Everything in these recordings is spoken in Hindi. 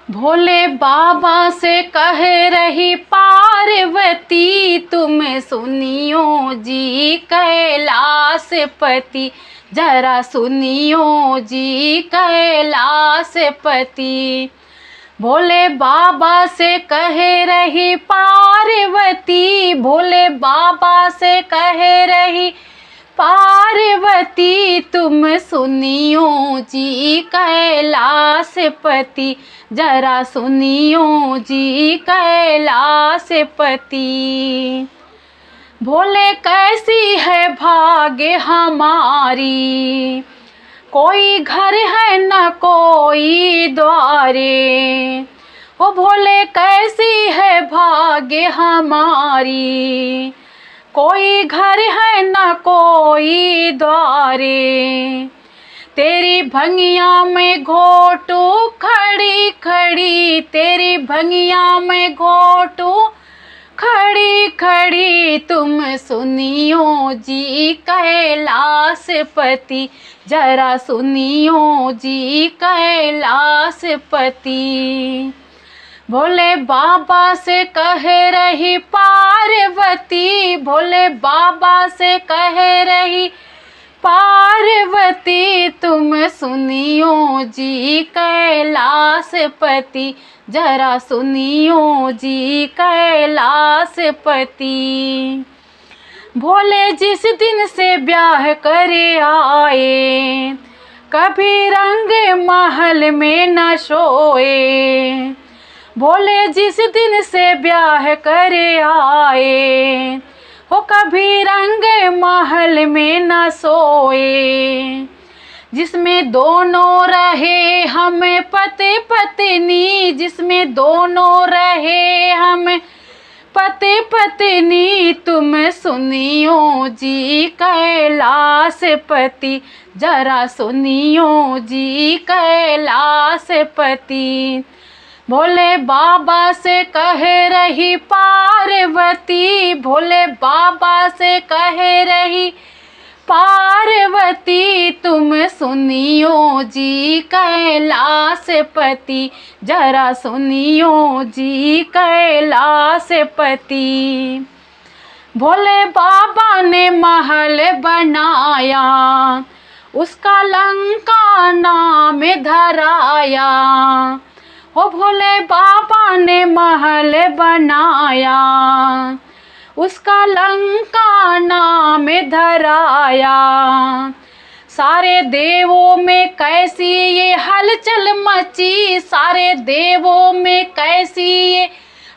भोले बाबा से कह रही पार्वती, तुम सुनियो जी कैलाश पति, जरा सुनियो जी कैलाश पति। भोले बाबा से कह रही पार्वती, भोले बाबा से कह रही पार्वती, तुम सुनियो जी कैलाश पति, जरा सुनियो जी कैलाश पति। भोले कैसी है भाग्य हमारी, कोई घर है न कोई द्वारे। ओ भोले कैसी है भाग्य हमारी, कोई घर है न कोई द्वारे। तेरी भंगिया में घोटू खड़ी खड़ी, तेरी भंगिया में घोटू खड़ी खड़ी, तुम सुनियो जी कैलाश पति, जरा सुनियो जी कैलाश पति। भोले बाबा से कह रही पार्वती, भोले बाबा से कह रही पार्वती, तुम सुनियो जी कैलाश पति, जरा सुनियो जी कैलाश पति। भोले जिस दिन से ब्याह करे आए, कभी रंग महल में न सोए। भोले जिस दिन से ब्याह करे आए, हो कभी रंग महल में न सोए। जिसमें दोनों रहे हम पति पत्नी, जिसमें दोनों रहे हम पति पत्नी, तुम सुनियो जी कैलाश पति, जरा सुनियो जी कैलाश पति। भोले बाबा से कह रही पार्वती, भोले बाबा से कह रही पार्वती, तुम सुनियो जी कैलाश पति, जरा सुनियो जी कैलाश पति। भोले बाबा ने महल बनाया, उसका लंका नाम धराया। ओ भोले बाबा ने महल बनाया, उसका लंका नाम धराया। सारे देवों में कैसी ये हलचल मची, सारे देवों में कैसी ये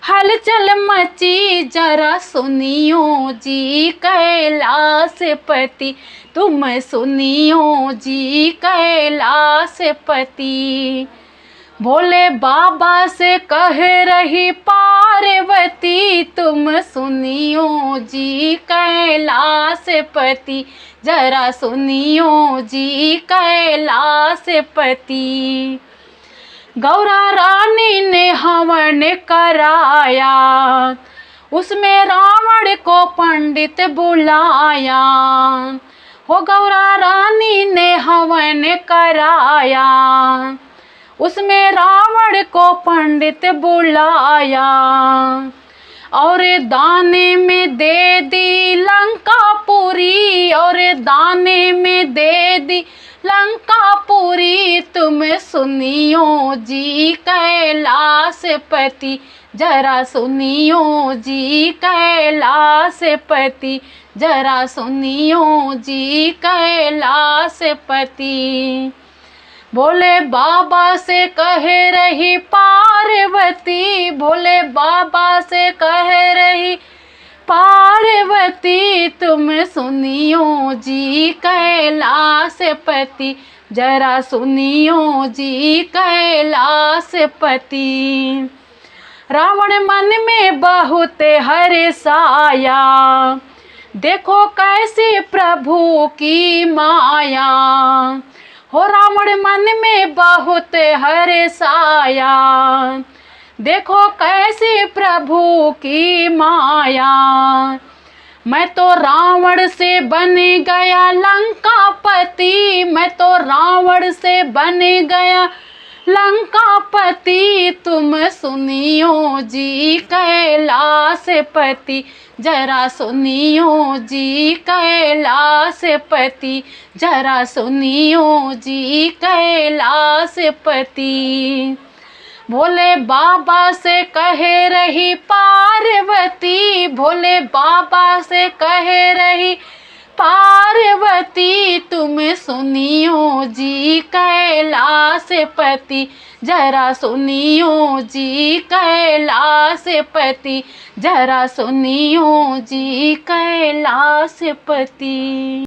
हलचल मची, जरा सुनियो जी कैलाश पति, तुम सुनियो जी कैलाश पति। भोले बाबा से कह रही पार्वती, तुम सुनियो जी कैलाश पति, जरा सुनियो जी कैलाश पति। गौरा रानी ने हवन कराया, उसमें रावण को पंडित बुलाया। हो गौरा रानी ने हवन कराया, उसमें रावण को पंडित बुलाया। और दाने में दे दी लंकापुरी, और दाने में दे दी लंकापुरी, तुम सुनियो जी कैलाश पति, जरा सुनियो जी कैलाश पति, जरा सुनियो जी कैलाश पति। भोले बाबा से कह रही पार्वती, भोले बाबा से कह रही पार्वती, तुम सुनियो जी कैलाश पति, जरा सुनियो जी कैलाश पति। रावण मन में बहुत हर्षाया, देखो कैसे प्रभु की माया। हो रावण मन में बहुत हर्षाया, देखो कैसे प्रभु की माया। मैं तो रावण से बन गया लंकापति, मैं तो रावण से बन गया लंकापति तुम सुनियो जी कैलाशपति, जरा सुनियो जी कैलाशपति, जरा सुनियो जी कैलाशपति। भोले बाबा से कहे रही पार्वती, भोले बाबा से कहे रही पार्वती, तुम सुनियो जी कैलाशपति, जरा सुनियो जी कैलाशपति, जरा सुनियो जी कैलाशपति।